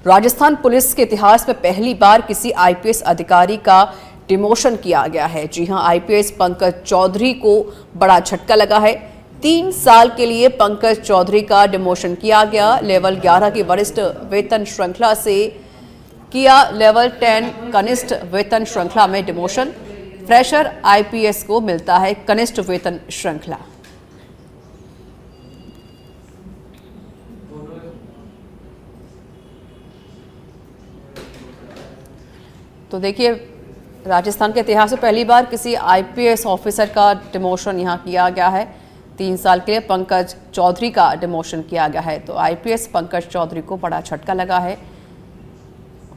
Rajasthan police के इतिहास में पहली बार किसी आईपीएस अधिकारी का डिमोशन किया गया है। जी हां, आईपीएस पंकज चौधरी को बड़ा झटका लगा है। 3 साल के लिए पंकज चौधरी का डिमोशन किया गया। लेवल 11 की वरिष्ठ वेतन श्रृंखला से किया लेवल 10 कनिष्ठ वेतन श्रृंखला में डिमोशन। फ्रेशर आईपीएस को मिलता है कनिष्ठ वेतन श्रृंखला। तो देखिए, राजस्थान के इतिहास में पहली बार किसी आईपीएस ऑफिसर का डिमोशन यहां किया गया है। 3 साल के लिए पंकज चौधरी का डिमोशन किया गया है। तो आईपीएस पंकज चौधरी को बड़ा झटका लगा है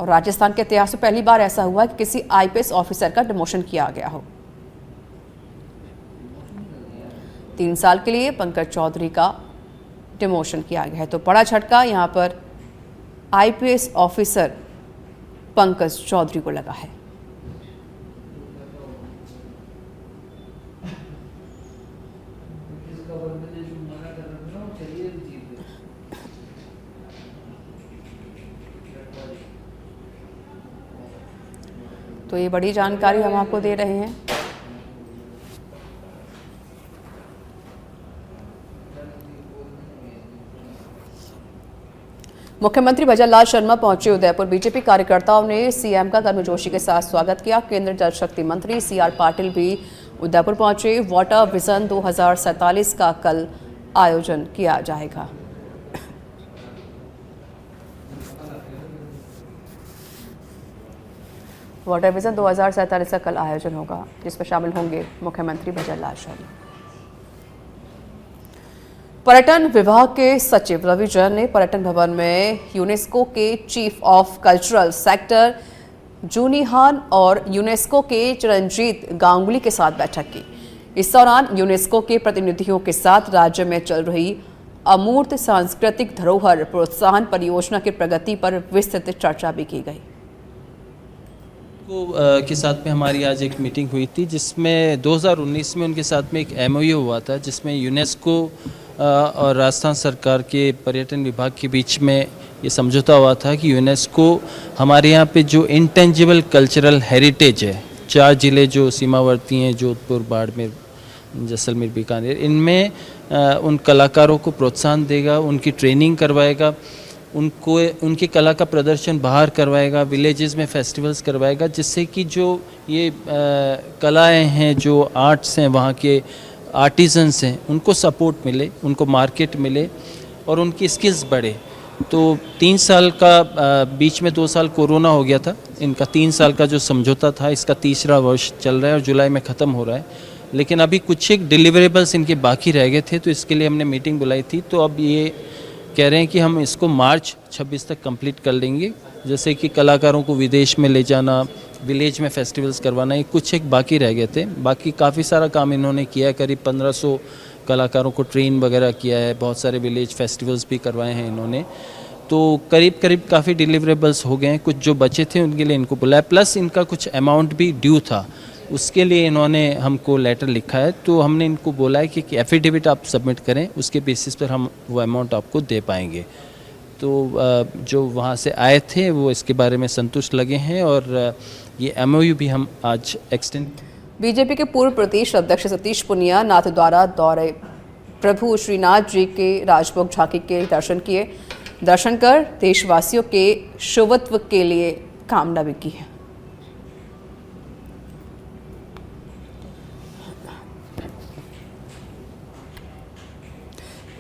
और राजस्थान के इतिहास में पहली बार ऐसा हुआ कि किसी आईपीएस ऑफिसर का डिमोशन किया गया हो। 3 साल के लिए पंकज चौधरी का डिमोशन किया गया है। तो बड़ा झटका यहां पर आईपीएस ऑफिसर पंकज चौधरी को लगा है। तो ये बड़ी जानकारी हम आपको दे रहे हैं। मुख्यमंत्री भजनलाल शर्मा पहुंचे उदयपुर। बीजेपी कार्यकर्ताओं ने सीएम का गर्मजोशी के साथ स्वागत किया। केंद्रीय जल शक्ति मंत्री सीआर पाटिल भी उदयपुर पहुंचे। वाटर विजन 2047 का कल आयोजन किया जाएगा। वाटर विजन 2047 का कल आयोजन होगा, जिसमें शामिल होंगे मुख्यमंत्री भजनलाल शर्मा। पर्यटन विभाग के सचिव रवि जैन ने पर्यटन भवन में यूनेस्को के चीफ ऑफ कल्चरल सेक्टर जूनिहान और यूनेस्को के चिरंजीत गांगुली के साथ बैठक की। इस दौरान यूनेस्को के प्रतिनिधियों के साथ राज्य में चल रही अमूर्त सांस्कृतिक धरोहर प्रोत्साहन परियोजना की प्रगति पर विस्तृत चर्चा भी की गई। के साथ में हमारी आज एक मीटिंग हुई थी, जिसमें 2019 में उनके साथ में एक एमओयू हुआ था, जिसमें यूनेस्को और राजस्थान सरकार के पर्यटन विभाग के बीच में ये समझौता हुआ था कि यूनेस्को हमारे यहाँ पे जो इंटेंजिबल कल्चरल हेरिटेज है, 4 ज़िले जो सीमावर्ती हैं, जोधपुर, बाड़मेर, जैसलमेर, बीकानेर, इनमें उन कलाकारों को प्रोत्साहन देगा, उनकी ट्रेनिंग करवाएगा, उनको उनकी कला का प्रदर्शन बाहर करवाएगा, विलेजेस में फेस्टिवल्स करवाएगा, जिससे कि जो ये कलाएं हैं, जो आर्ट्स हैं, वहाँ के आर्टिजन्स हैं, उनको सपोर्ट मिले, उनको मार्केट मिले और उनकी स्किल्स बढ़े। तो 3 साल का बीच में 2 साल कोरोना हो गया था। इनका 3 साल का जो समझौता था, इसका 3रा वर्ष चल रहा है और जुलाई में ख़त्म हो रहा है। लेकिन अभी कुछ एक डिलीवरेबल्स इनके बाकी रह गए थे, तो इसके लिए हमने मीटिंग बुलाई थी। तो अब ये कह रहे हैं कि हम इसको मार्च 26 तक कंप्लीट कर लेंगे। जैसे कि कलाकारों को विदेश में ले जाना, विलेज में फेस्टिवल्स करवाना, ये कुछ एक बाकी रह गए थे। बाकी काफ़ी सारा काम इन्होंने किया है। करीब 1500 कलाकारों को ट्रेन वगैरह किया है, बहुत सारे विलेज फेस्टिवल्स भी करवाए हैं इन्होंने। तो करीब काफ़ी डिलीवरेबल्स हो गए हैं। कुछ जो बचे थे उनके लिए इनको बुलाया, प्लस इनका कुछ अमाउंट भी ड्यू था, उसके लिए इन्होंने हमको लेटर लिखा है। तो हमने इनको बोला है कि एफिडेविट आप सबमिट करें, उसके बेसिस पर हम वो अमाउंट आपको दे पाएंगे। तो जो वहाँ से आए थे वो इसके बारे में संतुष्ट लगे हैं और ये एमओयू भी हम आज एक्सटेंड। बीजेपी के पूर्व प्रदेश अध्यक्ष सतीश पुनिया नाथद्वारा दौरे प्रभु श्रीनाथ जी के राजभोग झांकी के दर्शन किए। दर्शन कर देशवासियों के शुभत्व के लिए कामना भी की है।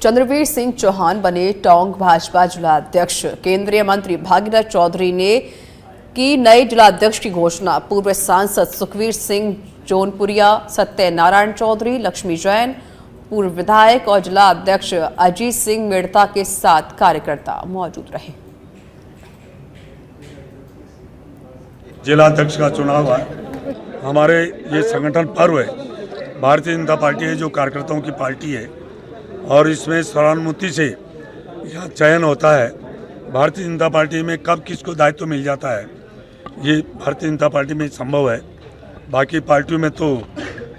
चंद्रवीर सिंह चौहान बने टोंक भाजपा जिलाध्यक्ष। केंद्रीय मंत्री भागीरथ चौधरी ने की नए जिलाध्यक्ष की घोषणा। पूर्व सांसद सुखवीर सिंह जौनपुरिया, सत्यनारायण चौधरी, लक्ष्मी जैन, पूर्व विधायक और जिला अध्यक्ष अजीत सिंह मेड़ता के साथ कार्यकर्ता मौजूद रहे। जिलाध्यक्ष का चुनाव है। हमारे ये संगठन पर्व है, भारतीय जनता पार्टी है जो कार्यकर्ताओं की पार्टी है और इसमें सर्वानुमति से यह चयन होता है। भारतीय जनता पार्टी में कब किसको दायित्व मिल जाता है, ये भारतीय जनता पार्टी में संभव है। बाकी पार्टियों में तो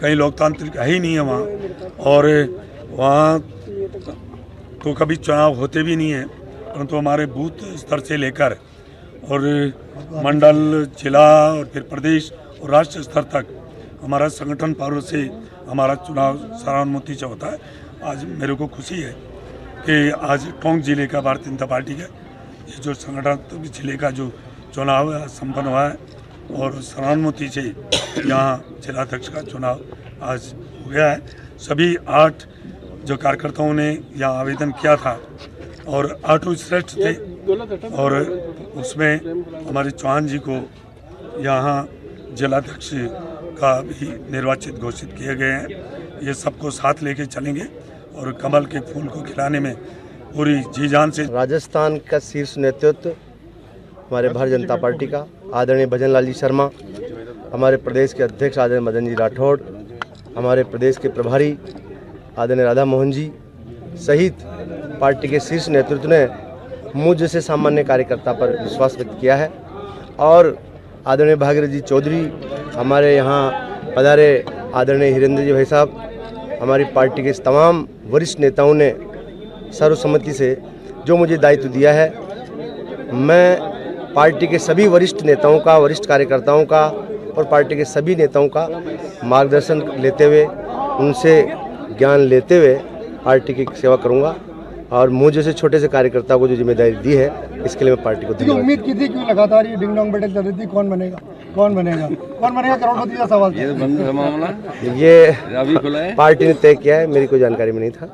कहीं लोकतांत्रिक है ही नहीं है वहाँ, और वहाँ तो कभी चुनाव होते भी नहीं हैं। परंतु हमारे बूथ स्तर से लेकर और मंडल, जिला और फिर प्रदेश और राष्ट्र स्तर तक हमारा संगठन पर्व से हमारा चुनाव सर्वानुमति से होता है। आज मेरे को खुशी है कि आज टोंक जिले का भारतीय जनता पार्टी का ये जो संगठन जिले का जो चुनाव संपन्न हुआ है और सर्वानुमति से यहाँ जिलाध्यक्ष का चुनाव आज हो गया है। सभी 8 जो कार्यकर्ताओं ने यहाँ आवेदन किया था और 8 श्रेष्ठ थे और उसमें हमारे चौहान जी को यहाँ जिलाध्यक्ष का भी निर्वाचित घोषित किए गए हैं। ये सबको साथ लेके चलेंगे और कमल के फूल को खिलाने में पूरी जी जान से। राजस्थान का शीर्ष नेतृत्व हमारे भारतीय जनता पार्टी का आदरणीय भजन लाल जी शर्मा, हमारे प्रदेश के अध्यक्ष आदरणीय मदन जी राठौड़, हमारे प्रदेश के प्रभारी आदरणीय राधा मोहन जी सहित पार्टी के शीर्ष नेतृत्व ने मुझ जैसे सामान्य कार्यकर्ता पर विश्वास व्यक्त किया है और आदरणीय भागीरथ जी चौधरी, हमारे यहाँ पधारे आदरणीय हिरेंद्र जी भाई साहब, हमारी पार्टी के तमाम वरिष्ठ नेताओं ने सर्वसम्मति से जो मुझे दायित्व दिया है, मैं पार्टी के सभी वरिष्ठ नेताओं का, वरिष्ठ कार्यकर्ताओं का और पार्टी के सभी नेताओं का मार्गदर्शन लेते हुए, उनसे ज्ञान लेते हुए पार्टी की सेवा करूंगा और मुझ जैसे छोटे से कार्यकर्ता को जो जिम्मेदारी दी है इसके लिए मैं पार्टी को धन्यवाद। उम्मीद की थी कि लगातार ये डिंग डोंग बैटल चल रही थी, कौन बनेगा करोड़पति का सवाल ये पार्टी ने तय किया है, मेरी कोई जानकारी में नहीं था।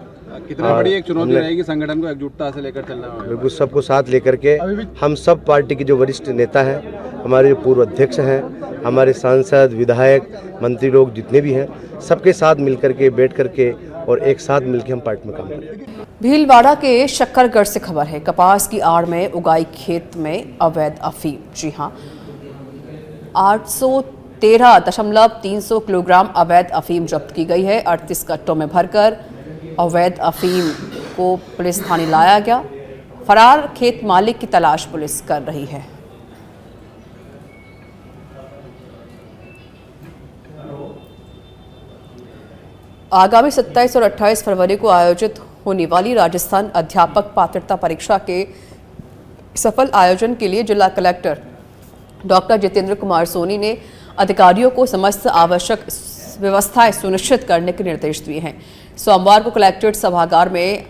कितना बड़ी एक चुनौती रहेगी संगठन को एकजुटता से लेकर चलना? बिल्कुल सबको साथ लेकर के हम सब पार्टी के जो वरिष्ठ नेता हैं, हमारे जो पूर्व अध्यक्ष हैं, हमारे सांसद, विधायक, मंत्री लोग जितने भी हैं, सबके साथ मिलकर के बैठ करके और एक साथ मिलकर हम पार्टी में काम करेंगे। भीलवाड़ा के शक्करगढ़ से खबर है, कपास की आड़ में उगाई खेत में अवैध अफीम। जी हां, 813.300 किलोग्राम अवैध अफीम जब्त की गई है। 38 कट्टों में भरकर अवैध अफीम को पुलिस थाने लाया गया। फरार खेत मालिक की तलाश पुलिस कर रही है। आगामी 27 और 28 फरवरी को आयोजित होने वाली राजस्थान अध्यापक पात्रता परीक्षा के सफल आयोजन के लिए जिला कलेक्टर डॉक्टर जितेंद्र कुमार सोनी ने अधिकारियों को समस्त आवश्यक व्यवस्थाएं सुनिश्चित करने के निर्देश दिए हैं। सोमवार को कलेक्ट्रेट सभागार में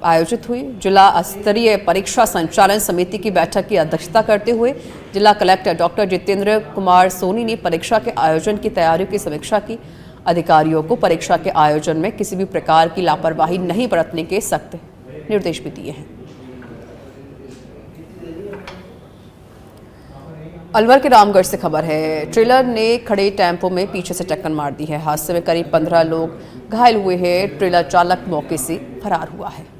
आयोजित हुई जिला स्तरीय परीक्षा संचालन समिति की बैठक की अध्यक्षता करते हुए जिला कलेक्टर डॉक्टर जितेंद्र कुमार सोनी ने परीक्षा के आयोजन की तैयारियों की समीक्षा की। अधिकारियों को परीक्षा के आयोजन में किसी भी प्रकार की लापरवाही नहीं बरतने के सख्त निर्देश भी दिए हैं। अलवर के रामगढ़ से खबर है, ट्रेलर ने खड़े टेम्पो में पीछे से टक्कर मार दी है। हादसे में करीब 15 लोग घायल हुए हैं। ट्रेलर चालक मौके से फरार हुआ है।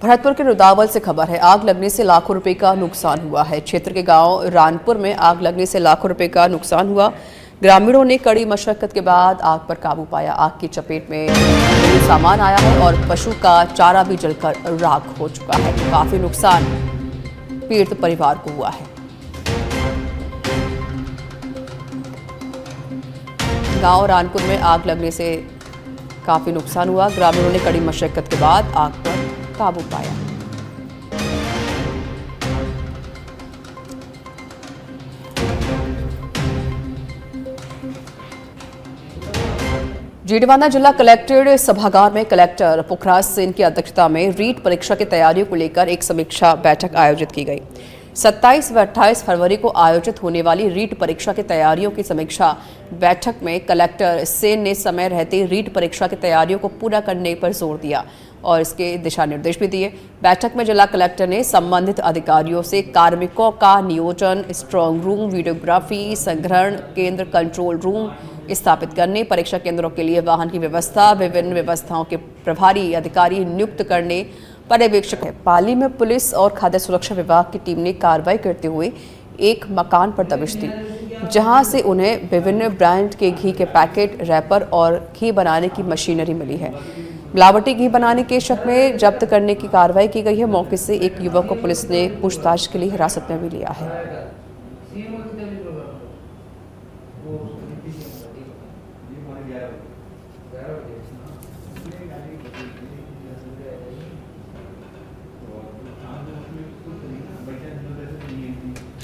भरतपुर के रुदावल से खबर है, आग लगने से लाखों रुपए का नुकसान हुआ है। क्षेत्र के गांव रानपुर में आग लगने से लाखों रुपए का नुकसान हुआ। ग्रामीणों ने कड़ी मशक्कत के बाद आग पर काबू पाया। आग की चपेट में सामान आया है और पशु का चारा भी जलकर राख हो चुका है। काफी नुकसान पीड़ित परिवार को हुआ है। गांव रानपुर में आग लगने से काफी नुकसान हुआ। ग्रामीणों ने कड़ी मशक्कत के बाद आग पर काबू पाया। जीडवाना जिला कलेक्ट्रेट सभागार में कलेक्टर पुखराज सेन की अध्यक्षता में रीट परीक्षा की तैयारियों को लेकर एक समीक्षा बैठक आयोजित की गई। 27 व 28 फरवरी को आयोजित होने वाली रीट परीक्षा की तैयारियों की समीक्षा बैठक में कलेक्टर सेन ने समय रहते रीट परीक्षा की तैयारियों को पूरा करने पर जोर दिया और इसके दिशा निर्देश भी दिए। बैठक में जिला कलेक्टर ने संबंधित अधिकारियों से कार्मिकों का नियोजन, स्ट्रांग रूम, वीडियोग्राफी, संग्रहण केंद्र, कंट्रोल रूम स्थापित करने, परीक्षा केंद्रों के लिए वाहन की व्यवस्था, विभिन्न व्यवस्थाओं के प्रभारी अधिकारी नियुक्त करने, पर्यवेक्षक है। पाली में पुलिस और खाद्य सुरक्षा विभाग की टीम ने कार्रवाई करते हुए एक मकान पर दबिश दी, जहां से उन्हें विभिन्न ब्रांड के घी के पैकेट, रैपर और घी बनाने की मशीनरी मिली है। मिलावटी घी बनाने के शक में जब्त करने की कार्रवाई की गई है। मौके से एक युवक को पुलिस ने पूछताछ के लिए हिरासत में भी लिया है।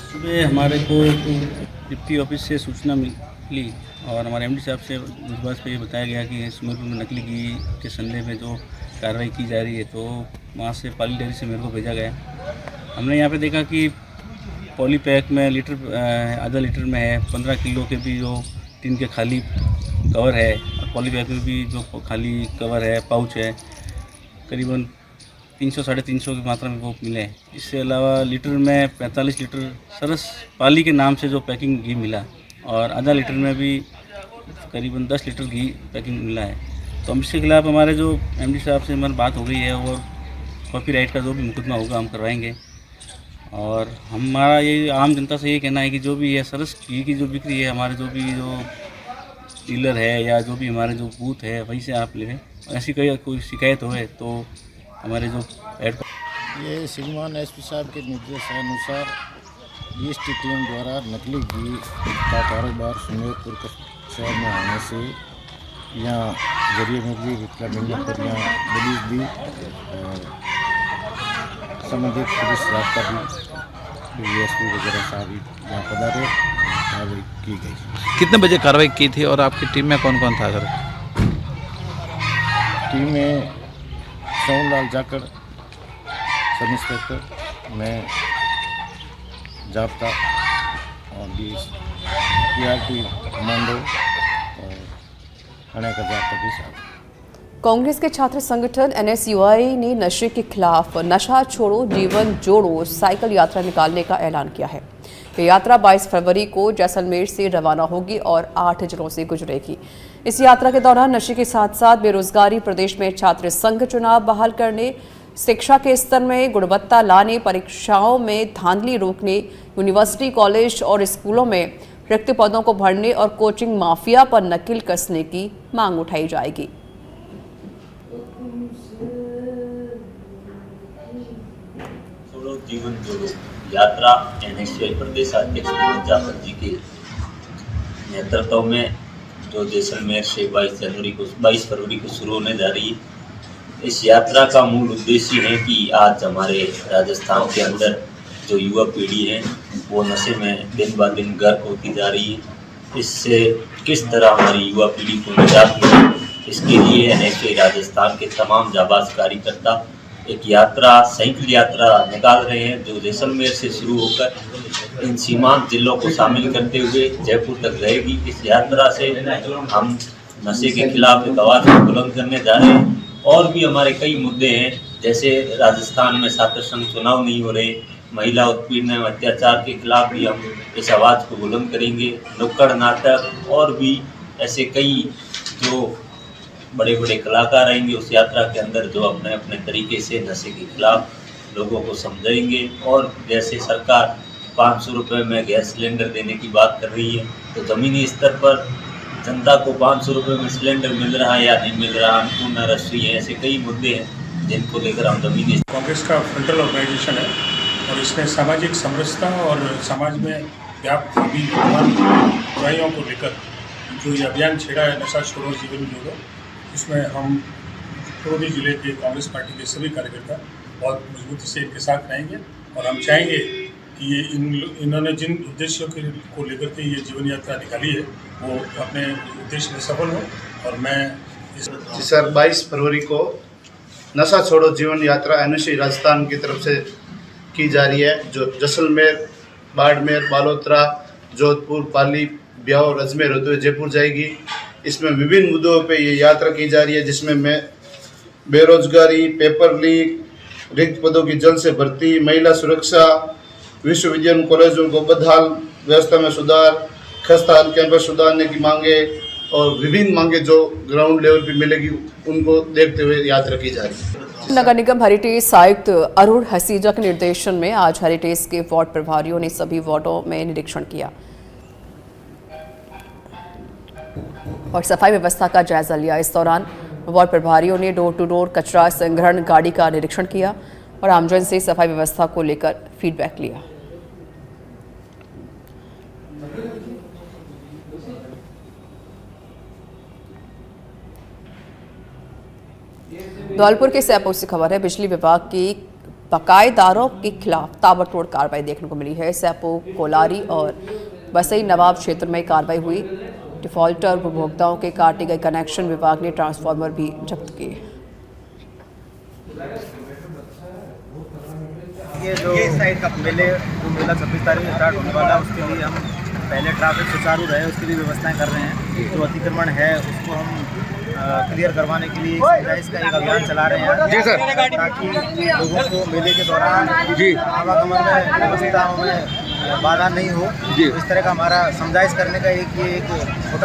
सुबह हमारे को डिप्टी ऑफिस से सूचना मिली और हमारे एमडी साहब से विश्वास पे ये बताया गया कि सुमेरपुर में नकली घी के संदेह में जो कार्रवाई की जा रही है, तो वहाँ से पाली डेयरी से मेरे को भेजा गया। हमने यहाँ पे देखा कि पॉली पैक में आधा लीटर में है 15 किलो के भी जो टीन के खाली कवर है, और पॉली पैक में भी जो खाली कवर है, पाउच है, करीबन 300-350 की मात्रा में वो मिले। इसके अलावा लीटर में 45 लीटर सरस पाली के नाम से जो पैकिंग घी मिला, और आधा लीटर में भी करीबन 10 लीटर घी पैकिंग मिला है। तो हम इसके खिलाफ हमारे जो एमडी साहब से हमारी बात हो गई है, और कॉपीराइट का जो भी मुकदमा होगा हम करवाएंगे। और हमारा ये आम जनता से ये कहना है कि जो भी है सरस घी की जो बिक्री है, हमारे जो भी जो डीलर है या जो भी हमारे जो बूथ है वहीं से आप लें। ऐसी कोई शिकायत हो तो हमारे जो ये श्रीमान एसपी साहब के निर्देशानुसार जीएसटी टीम द्वारा नकली घी का कारोबार सुमेरपुर शहर में आने से यहाँ जरिए मिली रिप्लाई मिलने पर यहाँ पुलिस भी संबंधित पुलिस रास्ता भी डीएसपी वगैरह साहब भी यहाँ पधारे, कार्रवाई की गई। कितने बजे कार्रवाई की थी और आपकी टीम में कौन कौन था सर? टीम में सोनलाल जाकर, सब इंस्पेक्टर, मैं जाब्ता और पीआरटी कमांडो और थाने का जाब्ता भी साथ। कांग्रेस के छात्र संगठन एनएसयूआई ने नशे के खिलाफ नशा छोड़ो जीवन जोड़ो साइकिल यात्रा निकालने का ऐलान किया है। ये यात्रा 22 फरवरी को जैसलमेर से रवाना होगी और 8 जिलों से गुजरेगी। इस यात्रा के दौरान नशे के साथ साथ बेरोजगारी, प्रदेश में छात्र संघ चुनाव बहाल करने, शिक्षा के स्तर में गुणवत्ता लाने, परीक्षाओं में धांधली रोकने, यूनिवर्सिटी, कॉलेज और स्कूलों में रिक्त पदों को भरने और कोचिंग माफिया पर नकेल कसने की मांग उठाई जाएगी। जीवन जोड़ो यात्रा एनएसयूआई प्रदेशाध्यक्ष विनोद जाखड़ जी के नेतृत्व में जो जैसलमेर से 22 फरवरी को शुरू होने जा रही है। इस यात्रा का मूल उद्देश्य है कि आज हमारे राजस्थान के अंदर जो युवा पीढ़ी है वो नशे में दिन ब दिन गर्क होती जा रही है। इससे किस तरह हमारी युवा पीढ़ी को निजात मिले, इसके लिए एनएसयूआई राजस्थान के तमाम जाबाज कार्यकर्ता एक यात्रा, साइकिल यात्रा निकाल रहे हैं, जो जैसलमेर से शुरू होकर इन सीमांत जिलों को शामिल करते हुए जयपुर तक रहेगी। इस यात्रा से हम नशे के खिलाफ एक आवाज़ को बुलंद करने जा रहे हैं। और भी हमारे कई मुद्दे हैं, जैसे राजस्थान में छात्र संघ चुनाव नहीं हो रहे, महिला उत्पीड़न अत्याचार के खिलाफ भी हम इस आवाज़ को बुलंद करेंगे। नुक्कड़ नाटक और भी ऐसे कई जो बड़े बड़े कलाकार आएंगे उस यात्रा के अंदर, जो अपने अपने तरीके से नशे के खिलाफ लोगों को समझाएंगे। और जैसे सरकार 500 रुपये में गैस सिलेंडर देने की बात कर रही है, तो ज़मीनी स्तर पर जनता को 500 रुपये में सिलेंडर मिल रहा है या नहीं मिल रहा, अन्नपूर्णा रसोई है, ऐसे कई मुद्दे हैं जिनको लेकर हम ज़मीनी। कांग्रेस का फ्रंटल ऑर्गेनाइजेशन है और इसने सामाजिक समरसता और समाज में व्याप्त बुराइयों को लेकर जो ये अभियान छेड़ा है, नशा छोड़ो जीवन जोड़ो, इसमें हम पूर्वी जिले के कांग्रेस पार्टी के सभी कार्यकर्ता बहुत मजबूती से इनके साथ रहेंगे। और हम चाहेंगे कि ये इन्होंने जिन उद्देश्यों को लेकर के ये जीवन यात्रा निकाली है वो अपने उद्देश्य में सफल हो। और मैं सर 22 फरवरी को नशा छोड़ो जीवन यात्रा एनएसयूआई राजस्थान की तरफ से की जा रही है, जो जैसलमेर, बाड़मेर, बालोतरा, जोधपुर, पाली, ब्यावर, अजमेर होते हुए जयपुर जाएगी। इसमें विभिन्न मुद्दों पे ये यात्रा की जा रही है, जिसमें मैं बेरोजगारी, पेपर लीक, रिक्त पदों की जल्द से भर्ती, महिला सुरक्षा, विश्वविद्यालय कॉलेजों को बदहाल व्यवस्था में सुधार, खस्ता हाल कैंपस सुधारने की मांगे और विभिन्न मांगे जो ग्राउंड लेवल पे मिलेगी उनको देखते हुए यात्रा की जा रही है। नगर निगम हेरिटेज आयुक्त अरुण हसीजा के निर्देशन में आज हेरिटेज के वार्ड प्रभारियों ने सभी वार्डों में निरीक्षण किया और सफाई व्यवस्था का जायजा लिया। इस दौरान वार्ड प्रभारियों ने डोर टू डोर कचरा संग्रहण गाड़ी का निरीक्षण किया और आमजन से सफाई व्यवस्था को लेकर फीडबैक लिया। धौलपुर के सैपुर से खबर है, बिजली विभाग के बकायेदारों के खिलाफ ताबड़तोड़ कार्रवाई देखने को मिली है। सैपुर, कोलारी और बसई नवाब क्षेत्र में कार्रवाई हुई। डिफॉल्टर उपभोक्ताओं के काटे गए कनेक्शन विभाग ने ट्रांसफार्मर भी जब्त किए। ये जो साइड का मेला 26 तारीख से स्टार्ट होने वाला है, उसके लिए हम पहले ट्रैफिक सुचारू रहे उसके लिए व्यवस्थाएं कर रहे हैं। जो अतिक्रमण है उसको हम क्लियर करवाने के लिए इसका एक अभियान चला रहे हैं जी सर, ताकि लोगों को मेले के दौरान आवागमन में व्यवस्थाओं में बाधा नहीं हो। इस तरह का हमारा समझाइश करने का एक छोटा